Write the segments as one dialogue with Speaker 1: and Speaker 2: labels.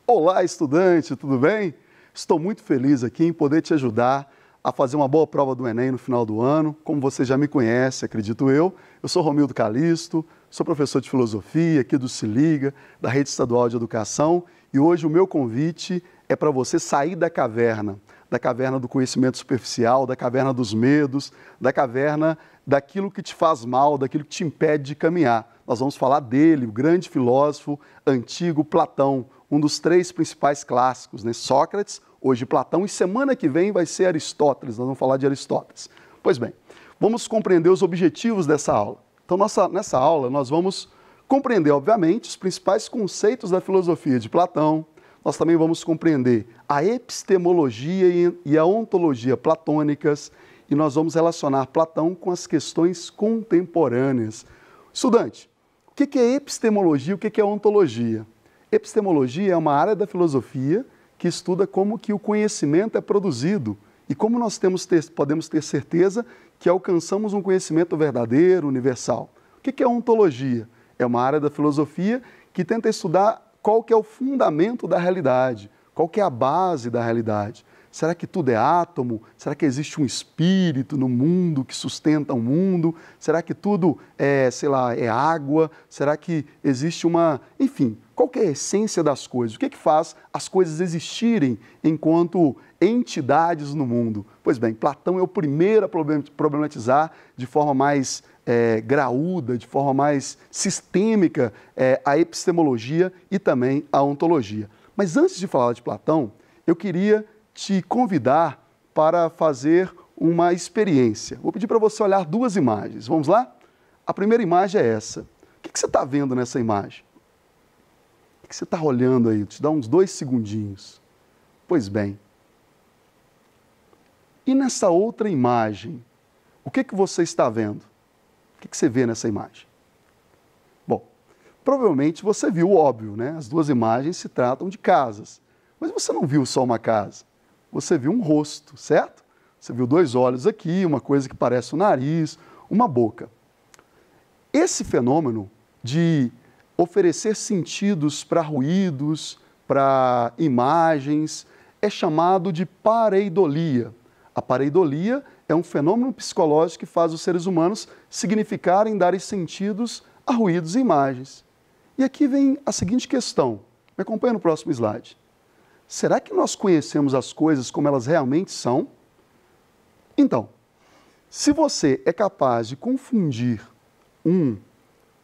Speaker 1: Olá, estudante, tudo bem? Estou muito feliz aqui em poder te ajudar a fazer uma boa prova do Enem no final do ano. Como você já me conhece, acredito eu sou Romildo Calisto, sou professor de filosofia aqui do Se Liga, da Rede Estadual de Educação, e hoje o meu convite é para você sair da caverna do conhecimento superficial, da caverna dos medos, da caverna daquilo que te faz mal, daquilo que te impede de caminhar. Nós vamos falar dele, o grande filósofo antigo Platão, um dos três principais clássicos, né? Sócrates, hoje Platão, e semana que vem vai ser Aristóteles, nós vamos falar de Aristóteles. Pois bem, vamos compreender os objetivos dessa aula. Então, nessa aula, nós vamos compreender, obviamente, os principais conceitos da filosofia de Platão. Nós também vamos compreender a epistemologia e a ontologia platônicas, e nós vamos relacionar Platão com as questões contemporâneas. Estudante, o que é epistemologia e o que é ontologia? Epistemologia é uma área da filosofia que estuda como que o conhecimento é produzido e como nós podemos ter certeza que alcançamos um conhecimento verdadeiro, universal. O que é ontologia? É uma área da filosofia que tenta estudar qual que é o fundamento da realidade, qual que é a base da realidade. Será que tudo é átomo? Será que existe um espírito no mundo que sustenta o mundo? Será que tudo é, é água? Será que existe enfim, qual que é a essência das coisas? O que faz as coisas existirem enquanto entidades no mundo? Pois bem, Platão é o primeiro a problematizar de forma mais graúda, de forma mais sistêmica, a epistemologia e também a ontologia. Mas antes de falar de Platão, eu queria te convidar para fazer uma experiência. Vou pedir para você olhar duas imagens. Vamos lá? A primeira imagem é essa. O que você está vendo nessa imagem? O que você está olhando aí? Te dá uns 2 segundinhos. Pois bem. E nessa outra imagem, o que você está vendo? O que você vê nessa imagem? Bom, provavelmente você viu o óbvio, né? As duas imagens se tratam de casas. Mas você não viu só uma casa. Você viu um rosto, certo? Você viu 2 olhos aqui, uma coisa que parece um nariz, uma boca. Esse fenômeno de oferecer sentidos para ruídos, para imagens, é chamado de pareidolia. A pareidolia é um fenômeno psicológico que faz os seres humanos significarem, darem sentidos a ruídos e imagens. E aqui vem a seguinte questão. Me acompanha no próximo slide. Será que nós conhecemos as coisas como elas realmente são? Então, se você é capaz de confundir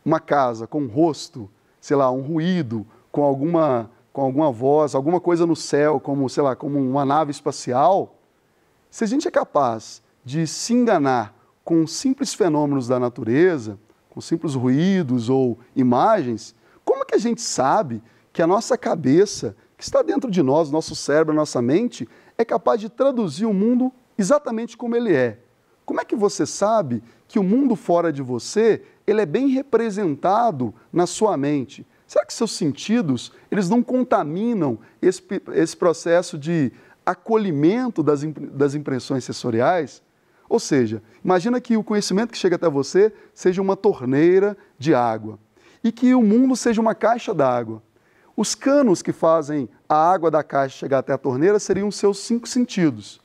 Speaker 1: uma casa com um rosto, um ruído, com alguma voz, alguma coisa no céu, como uma nave espacial, se a gente é capaz de se enganar com simples fenômenos da natureza, com simples ruídos ou imagens, como que a gente sabe que a nossa cabeça, que está dentro de nós, nosso cérebro, nossa mente, é capaz de traduzir o mundo exatamente como ele é? Como é que você sabe que o mundo fora de você, ele é bem representado na sua mente? Será que seus sentidos, eles não contaminam esse processo de acolhimento das impressões sensoriais? Ou seja, imagina que o conhecimento que chega até você seja uma torneira de água e que o mundo seja uma caixa d'água. Os canos que fazem a água da caixa chegar até a torneira seriam os seus 5 sentidos.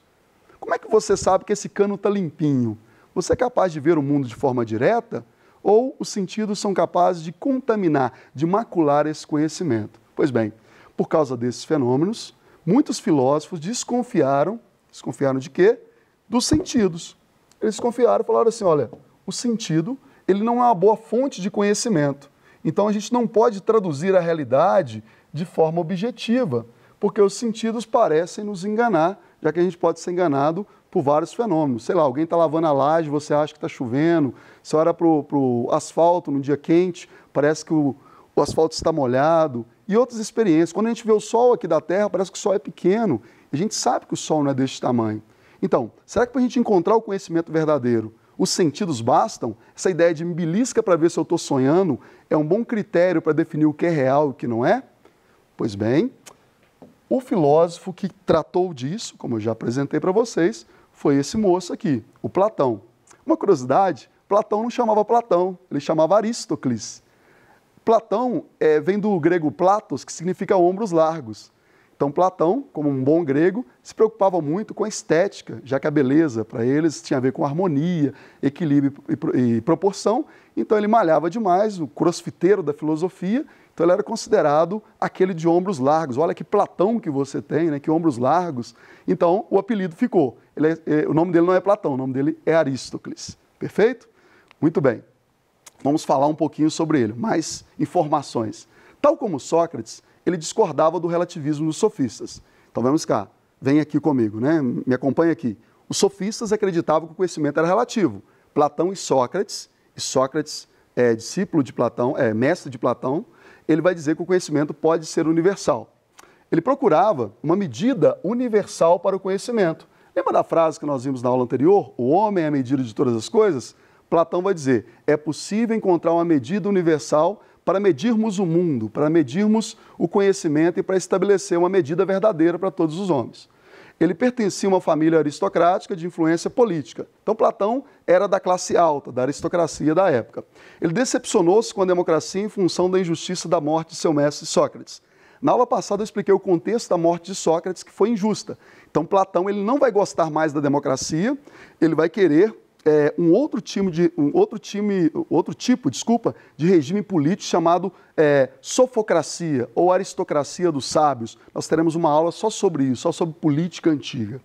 Speaker 1: Como é que você sabe que esse cano está limpinho? Você é capaz de ver o mundo de forma direta? Ou os sentidos são capazes de contaminar, de macular esse conhecimento? Pois bem, por causa desses fenômenos, muitos filósofos desconfiaram de quê? Dos sentidos. Eles desconfiaram e falaram assim, olha, o sentido, ele não é uma boa fonte de conhecimento. Então, a gente não pode traduzir a realidade de forma objetiva, porque os sentidos parecem nos enganar, já que a gente pode ser enganado por vários fenômenos. Sei lá, alguém está lavando a laje, você acha que está chovendo, você olha para o asfalto num dia quente, parece que o asfalto está molhado, e outras experiências. Quando a gente vê o sol aqui da Terra, parece que o sol é pequeno, e a gente sabe que o sol não é deste tamanho. Então, será que para a gente encontrar o conhecimento verdadeiro, os sentidos bastam? Essa ideia de me belisca para ver se eu estou sonhando é um bom critério para definir o que é real e o que não é? Pois bem, o filósofo que tratou disso, como eu já apresentei para vocês, foi esse moço aqui, o Platão. Uma curiosidade, Platão não chamava Platão, ele chamava Arístocles. Platão vem do grego platos, que significa ombros largos. Então, Platão, como um bom grego, se preocupava muito com a estética, já que a beleza, para eles, tinha a ver com harmonia, equilíbrio e proporção. Então, ele malhava demais, o crossfiteiro da filosofia. Então, ele era considerado aquele de ombros largos. Olha que Platão que você tem, né? Que ombros largos. Então, o apelido ficou. O nome dele não é Platão, o nome dele é Aristócles. Perfeito? Muito bem. Vamos falar um pouquinho sobre ele, mais informações. Tal como Sócrates, ele discordava do relativismo dos sofistas. Então vamos cá, vem aqui comigo, né? Me acompanha aqui. Os sofistas acreditavam que o conhecimento era relativo. Platão e Sócrates é discípulo de Platão, é mestre de Platão, ele vai dizer que o conhecimento pode ser universal. Ele procurava uma medida universal para o conhecimento. Lembra da frase que nós vimos na aula anterior? O homem é a medida de todas as coisas? Platão vai dizer, é possível encontrar uma medida universal para medirmos o mundo, para medirmos o conhecimento e para estabelecer uma medida verdadeira para todos os homens. Ele pertencia a uma família aristocrática de influência política. Então, Platão era da classe alta, da aristocracia da época. Ele decepcionou-se com a democracia em função da injustiça da morte de seu mestre Sócrates. Na aula passada eu expliquei o contexto da morte de Sócrates, que foi injusta. Então, Platão ele não vai gostar mais da democracia, ele vai querer outro tipo de regime político chamado sofocracia ou aristocracia dos sábios. Nós teremos uma aula só sobre isso, só sobre política antiga.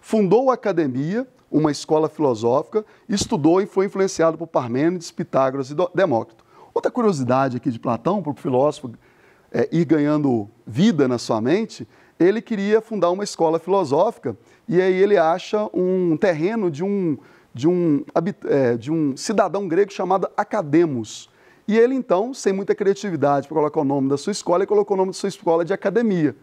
Speaker 1: Fundou a Academia, uma escola filosófica, estudou e foi influenciado por Parmênides, Pitágoras e Demócrito. Outra curiosidade aqui de Platão, para o filósofo ir ganhando vida na sua mente, ele queria fundar uma escola filosófica e aí ele acha um terreno de um cidadão grego chamado Academos. E ele, então, sem muita criatividade para colocar o nome da sua escola, ele colocou o nome da sua escola de academia.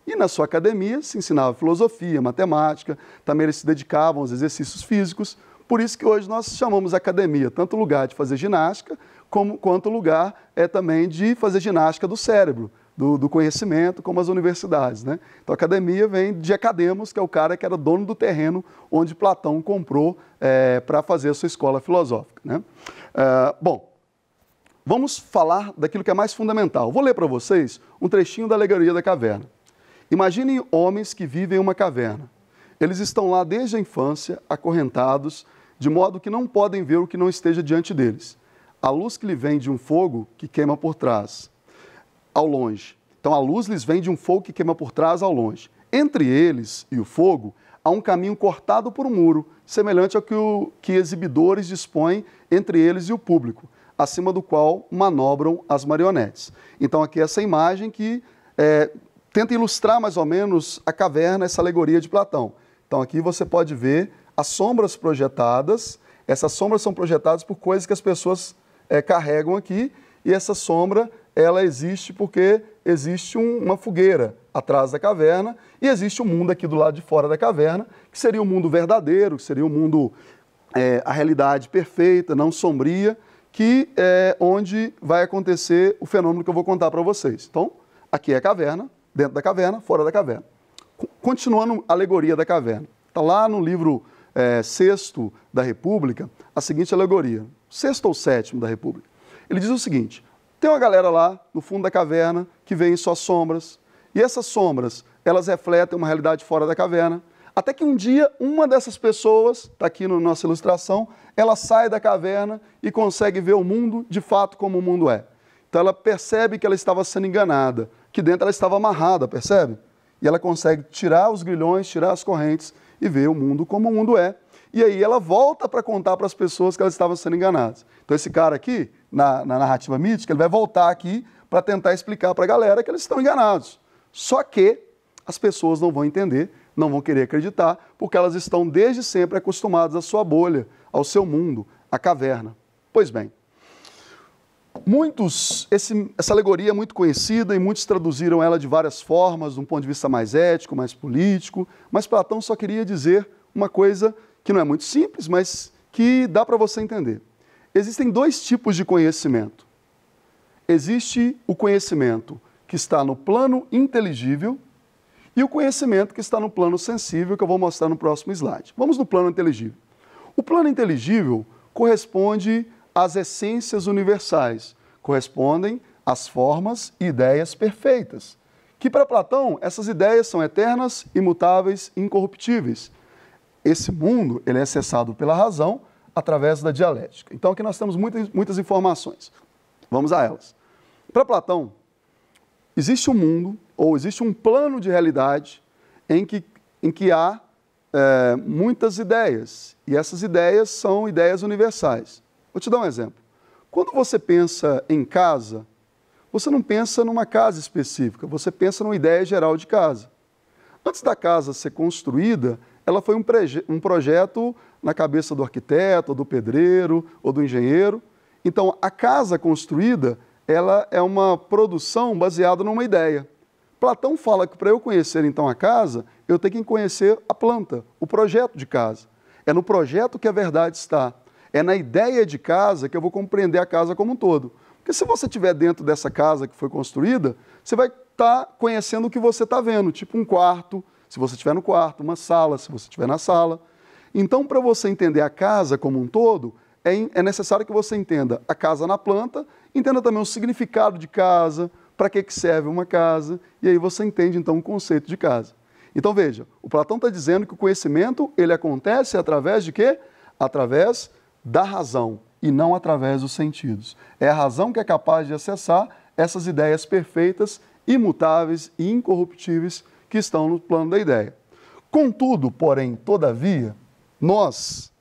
Speaker 1: E na sua academia se ensinava filosofia, matemática, também eles se dedicavam aos exercícios físicos. Por isso que hoje nós chamamos academia, tanto lugar de fazer ginástica, quanto lugar também de fazer ginástica do cérebro, do conhecimento, como as universidades, né? Então, a academia vem de Academos, que é o cara que era dono do terreno onde Platão comprou para fazer a sua escola filosófica, né? Bom, vamos falar daquilo que é mais fundamental. Vou ler para vocês um trechinho da Alegoria da Caverna. Imaginem homens que vivem em uma caverna. Eles estão lá desde a infância, acorrentados, de modo que não podem ver o que não esteja diante deles. A luz que lhe vem de um fogo que queima por trás, ao longe. Então, a luz lhes vem de um fogo que queima por trás ao longe. Entre eles e o fogo, há um caminho cortado por um muro, semelhante ao que exibidores dispõem entre eles e o público, acima do qual manobram as marionetes. Então, aqui essa imagem que tenta ilustrar mais ou menos a caverna, essa alegoria de Platão. Então, aqui você pode ver as sombras projetadas. Essas sombras são projetadas por coisas que as pessoas carregam aqui, e essa sombra ela existe porque existe uma fogueira atrás da caverna e existe um mundo aqui do lado de fora da caverna, que seria o mundo verdadeiro, que seria o mundo, a realidade perfeita, não sombria, que é onde vai acontecer o fenômeno que eu vou contar para vocês. Então, aqui é a caverna, dentro da caverna, fora da caverna. Continuando a alegoria da caverna. Está lá no livro sexto da República, a seguinte alegoria, sexto ou sétimo da República. Ele diz o seguinte: tem uma galera lá no fundo da caverna que vê só sombras, e essas sombras, elas refletem uma realidade fora da caverna, até que um dia uma dessas pessoas, está aqui na nossa ilustração, ela sai da caverna e consegue ver o mundo de fato como o mundo é. Então ela percebe que ela estava sendo enganada, que dentro ela estava amarrada, percebe? E ela consegue tirar os grilhões, tirar as correntes e ver o mundo como o mundo é. E aí ela volta para contar para as pessoas que elas estavam sendo enganadas. Então esse cara aqui, na narrativa mítica, ele vai voltar aqui para tentar explicar para a galera que eles estão enganados. Só que as pessoas não vão entender, não vão querer acreditar, porque elas estão desde sempre acostumadas à sua bolha, ao seu mundo, à caverna. Pois bem, essa alegoria é muito conhecida e muitos traduziram ela de várias formas, de um ponto de vista mais ético, mais político, mas Platão só queria dizer uma coisa que não é muito simples, mas que dá para você entender. Existem dois tipos de conhecimento. Existe o conhecimento que está no plano inteligível e o conhecimento que está no plano sensível, que eu vou mostrar no próximo slide. Vamos no plano inteligível. O plano inteligível corresponde às essências universais, correspondem as formas e ideias perfeitas. Que para Platão, essas ideias são eternas, imutáveis e incorruptíveis. Esse mundo ele é acessado pela razão através da dialética. Então aqui nós temos muitas informações. Vamos a elas. Para Platão, existe um mundo, ou existe um plano de realidade em que há muitas ideias. E essas ideias são ideias universais. Vou te dar um exemplo. Quando você pensa em casa, você não pensa numa casa específica, você pensa numa ideia geral de casa. Antes da casa ser construída, ela foi um projeto na cabeça do arquiteto, ou do pedreiro, ou do engenheiro. Então, a casa construída, ela é uma produção baseada numa ideia. Platão fala que para eu conhecer, então, a casa, eu tenho que conhecer a planta, o projeto de casa. É no projeto que a verdade está. É na ideia de casa que eu vou compreender a casa como um todo. Porque se você estiver dentro dessa casa que foi construída, você vai estar conhecendo o que você está vendo, tipo um quarto, se você estiver no quarto, uma sala, se você estiver na sala. Então, para você entender a casa como um todo, é necessário que você entenda a casa na planta, entenda também o significado de casa, para que serve uma casa, e aí você entende, então, o conceito de casa. Então, veja, o Platão está dizendo que o conhecimento, ele acontece através de quê? Através da razão, e não através dos sentidos. É a razão que é capaz de acessar essas ideias perfeitas, imutáveis e incorruptíveis que estão no plano da ideia. Contudo, porém, todavia, nós,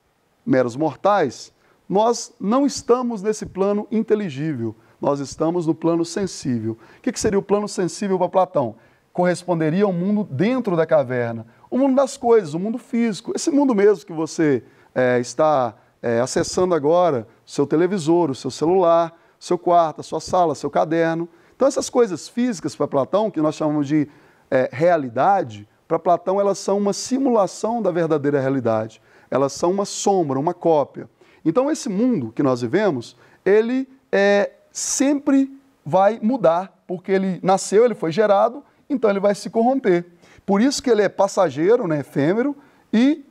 Speaker 1: meros mortais, nós não estamos nesse plano inteligível, nós estamos no plano sensível. O que seria o plano sensível para Platão? Corresponderia ao mundo dentro da caverna, o mundo das coisas, o mundo físico, esse mundo mesmo que você está acessando agora, o seu televisor, o seu celular, o seu quarto, a sua sala, o seu caderno. Então essas coisas físicas para Platão, que nós chamamos de realidade, para Platão elas são uma simulação da verdadeira realidade. Elas são uma sombra, uma cópia. Então esse mundo que nós vivemos, ele sempre vai mudar, porque ele nasceu, ele foi gerado, então ele vai se corromper. Por isso que ele é passageiro, né, efêmero e,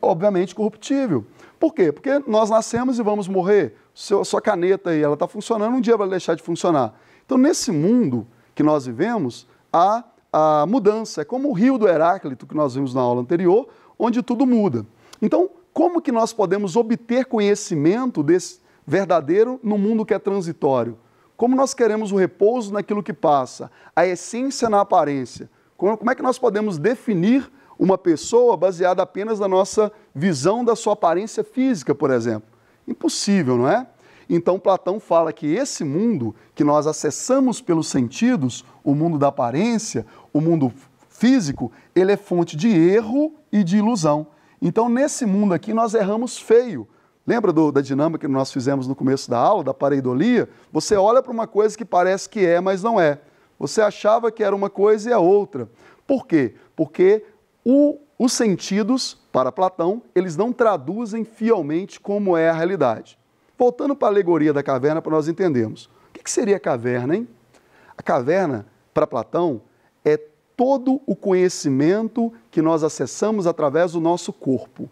Speaker 1: obviamente, corruptível. Por quê? Porque nós nascemos e vamos morrer. Sua caneta aí, ela está funcionando, um dia vai deixar de funcionar. Então, nesse mundo que nós vivemos, há a mudança. É como o rio do Heráclito, que nós vimos na aula anterior, onde tudo muda. Então, como que nós podemos obter conhecimento desse verdadeiro no mundo que é transitório? Como nós queremos o repouso naquilo que passa, a essência na aparência? Como é que nós podemos definir uma pessoa baseada apenas na nossa visão da sua aparência física, por exemplo? Impossível, não é? Então, Platão fala que esse mundo que nós acessamos pelos sentidos, o mundo da aparência, o mundo físico, ele é fonte de erro e de ilusão. Então, nesse mundo aqui, nós erramos feio. Lembra da dinâmica que nós fizemos no começo da aula, da pareidolia? Você olha para uma coisa que parece que é, mas não é. Você achava que era uma coisa e é outra. Por quê? Porque os sentidos, para Platão, eles não traduzem fielmente como é a realidade. Voltando para a alegoria da caverna, para nós entendermos. O que seria a caverna, hein? A caverna, para Platão, é todo o conhecimento que nós acessamos através do nosso corpo.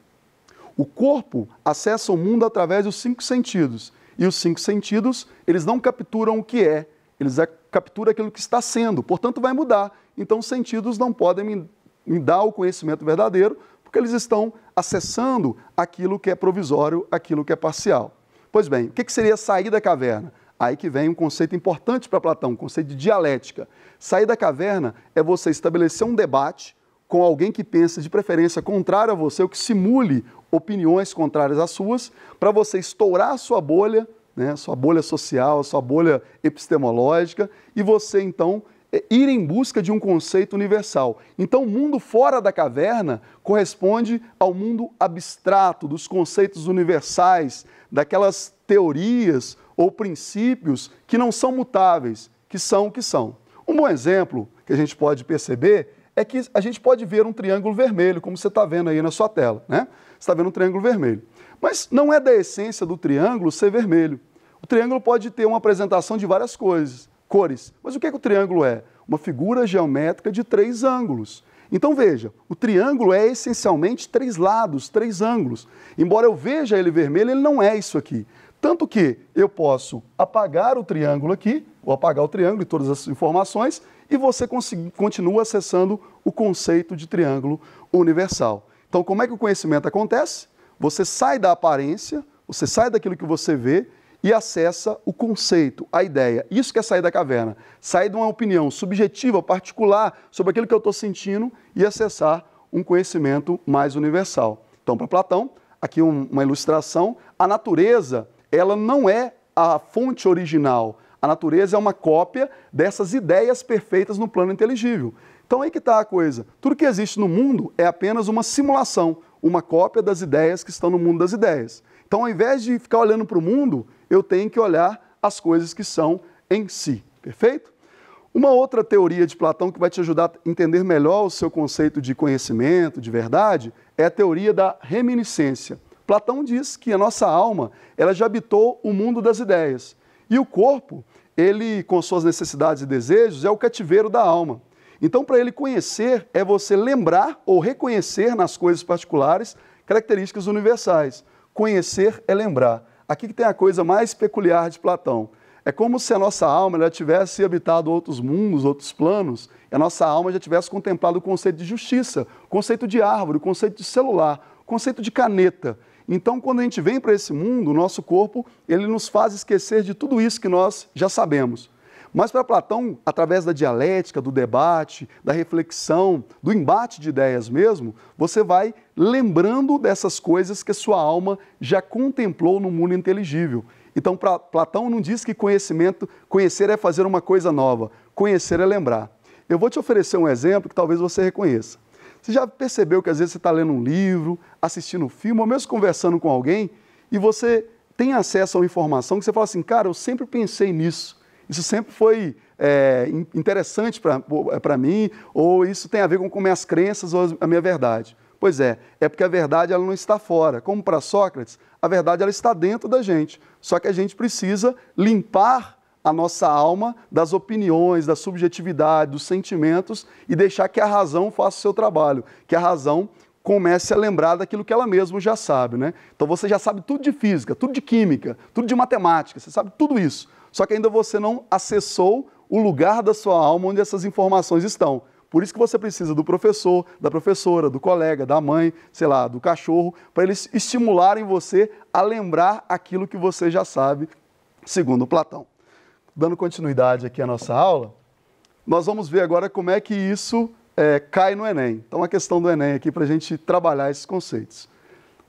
Speaker 1: O corpo acessa o mundo através dos 5 sentidos. E os 5 sentidos, eles não capturam o que é, eles capturam aquilo que está sendo, portanto vai mudar. Então os sentidos não podem me dar o conhecimento verdadeiro, porque eles estão acessando aquilo que é provisório, aquilo que é parcial. Pois bem, o que seria sair da caverna? Aí que vem um conceito importante para Platão, um conceito de dialética. Sair da caverna é você estabelecer um debate com alguém que pensa de preferência contrário a você, ou que simule opiniões contrárias às suas, para você estourar a sua bolha, né, sua bolha social, sua bolha epistemológica, e você, então, ir em busca de um conceito universal. Então, o mundo fora da caverna corresponde ao mundo abstrato, dos conceitos universais, daquelas teorias ou princípios que não são mutáveis, que são o que são. Um bom exemplo que a gente pode perceber é que a gente pode ver um triângulo vermelho, como você está vendo aí na sua tela, né? Você está vendo um triângulo vermelho. Mas não é da essência do triângulo ser vermelho. O triângulo pode ter uma apresentação de várias cores. Mas o que o triângulo é? Uma figura geométrica de 3 ângulos. Então veja, o triângulo é essencialmente 3 lados, 3 ângulos. Embora eu veja ele vermelho, ele não é isso aqui. Tanto que eu posso apagar o triângulo aqui, ou apagar o triângulo e todas as informações, e você continua acessando o conceito de triângulo universal. Então, como é que o conhecimento acontece? Você sai da aparência, você sai daquilo que você vê e acessa o conceito, a ideia. Isso que é sair da caverna. Sair de uma opinião subjetiva, particular, sobre aquilo que eu estou sentindo e acessar um conhecimento mais universal. Então, para Platão, aqui uma ilustração, a natureza, ela não é a fonte original. A natureza é uma cópia dessas ideias perfeitas no plano inteligível. Então, aí que está a coisa. Tudo que existe no mundo é apenas uma simulação, uma cópia das ideias que estão no mundo das ideias. Então, ao invés de ficar olhando para o mundo, eu tenho que olhar as coisas que são em si. Perfeito? Uma outra teoria de Platão que vai te ajudar a entender melhor o seu conceito de conhecimento, de verdade, é a teoria da reminiscência. Platão diz que a nossa alma, ela já habitou o mundo das ideias. E o corpo, ele, com suas necessidades e desejos, é o cativeiro da alma. Então, para ele conhecer, é você lembrar ou reconhecer nas coisas particulares características universais. Conhecer é lembrar. Aqui que tem a coisa mais peculiar de Platão. É como se a nossa alma já tivesse habitado outros mundos, outros planos, e a nossa alma já tivesse contemplado o conceito de justiça, o conceito de árvore, o conceito de celular, o conceito de caneta. Então, quando a gente vem para esse mundo, o nosso corpo, ele nos faz esquecer de tudo isso que nós já sabemos. Mas para Platão, através da dialética, do debate, da reflexão, do embate de ideias mesmo, você vai lembrando dessas coisas que a sua alma já contemplou no mundo inteligível. Então, Platão não diz que conhecer é fazer uma coisa nova, conhecer é lembrar. Eu vou te oferecer um exemplo que talvez você reconheça. Você já percebeu que às vezes você está lendo um livro, assistindo um filme, ou mesmo conversando com alguém, e você tem acesso a uma informação que você fala assim, cara, eu sempre pensei nisso. Isso sempre foi interessante para mim, ou isso tem a ver com minhas crenças ou a minha verdade. Pois é porque a verdade ela não está fora. Como para Sócrates, a verdade ela está dentro da gente. Só que a gente precisa limpar a nossa alma das opiniões, da subjetividade, dos sentimentos e deixar que a razão faça o seu trabalho, que a razão comece a lembrar daquilo que ela mesma já sabe, né? Então você já sabe tudo de física, tudo de química, tudo de matemática, você sabe tudo isso. Só que ainda você não acessou o lugar da sua alma onde essas informações estão. Por isso que você precisa do professor, da professora, do colega, da mãe, sei lá, do cachorro, para eles estimularem você a lembrar aquilo que você já sabe, segundo Platão. Dando continuidade aqui à nossa aula, nós vamos ver agora como é que isso cai no Enem. Então, a questão do Enem aqui para a gente trabalhar esses conceitos.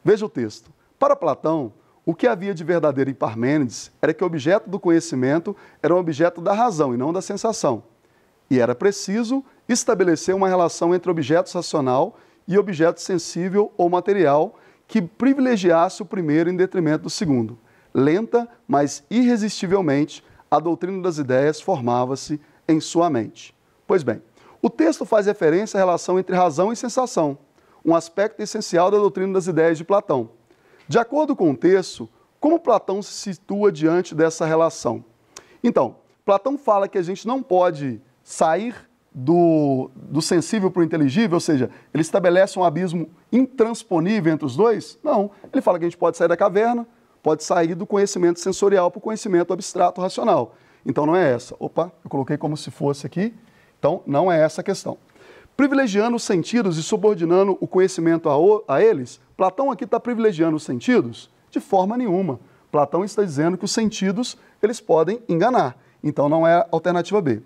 Speaker 1: Veja o texto. Para Platão, o que havia de verdadeiro em Parmênides era que o objeto do conhecimento era um objeto da razão e não da sensação. E era preciso estabelecer uma relação entre objeto racional e objeto sensível ou material que privilegiasse o primeiro em detrimento do segundo. Lenta, mas irresistivelmente, a doutrina das ideias formava-se em sua mente. Pois bem, o texto faz referência à relação entre razão e sensação, um aspecto essencial da doutrina das ideias de Platão. De acordo com o texto, como Platão se situa diante dessa relação? Então, Platão fala que a gente não pode sair do sensível para o inteligível, ou seja, ele estabelece um abismo intransponível entre os dois? Não. Ele fala que a gente pode sair da caverna, pode sair do conhecimento sensorial para o conhecimento abstrato racional. Então não é essa. Opa, eu coloquei como se fosse aqui. Então não é essa a questão. Privilegiando os sentidos e subordinando o conhecimento a eles, Platão aqui está privilegiando os sentidos? De forma nenhuma. Platão está dizendo que os sentidos eles podem enganar. Então não é a alternativa B.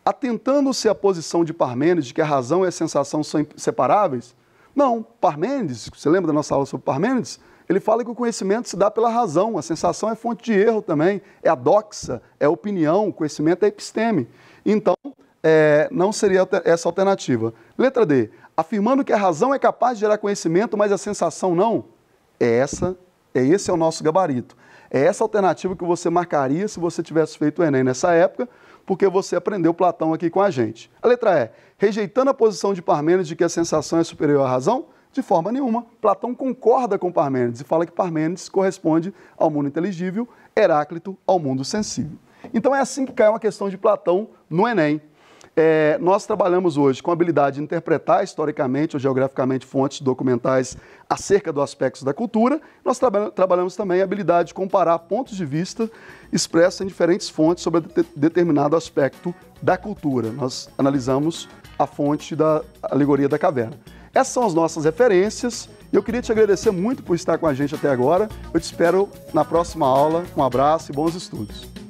Speaker 1: Atentando-se à posição de Parmênides, de que a razão e a sensação são inseparáveis? Não, Parmênides, você lembra da nossa aula sobre Parmênides? Ele fala que o conhecimento se dá pela razão, a sensação é fonte de erro também, é a doxa, é a opinião, o conhecimento é episteme. Então, não seria essa alternativa. Letra D, afirmando que a razão é capaz de gerar conhecimento, mas a sensação não? Esse é o nosso gabarito. É essa alternativa que você marcaria se você tivesse feito o Enem nessa época, porque você aprendeu Platão aqui com a gente. A letra E, rejeitando a posição de Parmênides de que a sensação é superior à razão? De forma nenhuma. Platão concorda com Parmênides e fala que Parmênides corresponde ao mundo inteligível, Heráclito ao mundo sensível. Então é assim que cai uma questão de Platão no Enem. Nós trabalhamos hoje com a habilidade de interpretar historicamente ou geograficamente fontes documentais acerca dos aspectos da cultura. Nós trabalhamos também a habilidade de comparar pontos de vista expressos em diferentes fontes sobre determinado aspecto da cultura. Nós analisamos a fonte da alegoria da caverna. Essas são as nossas referências. Eu queria te agradecer muito por estar com a gente até agora. Eu te espero na próxima aula. Um abraço e bons estudos.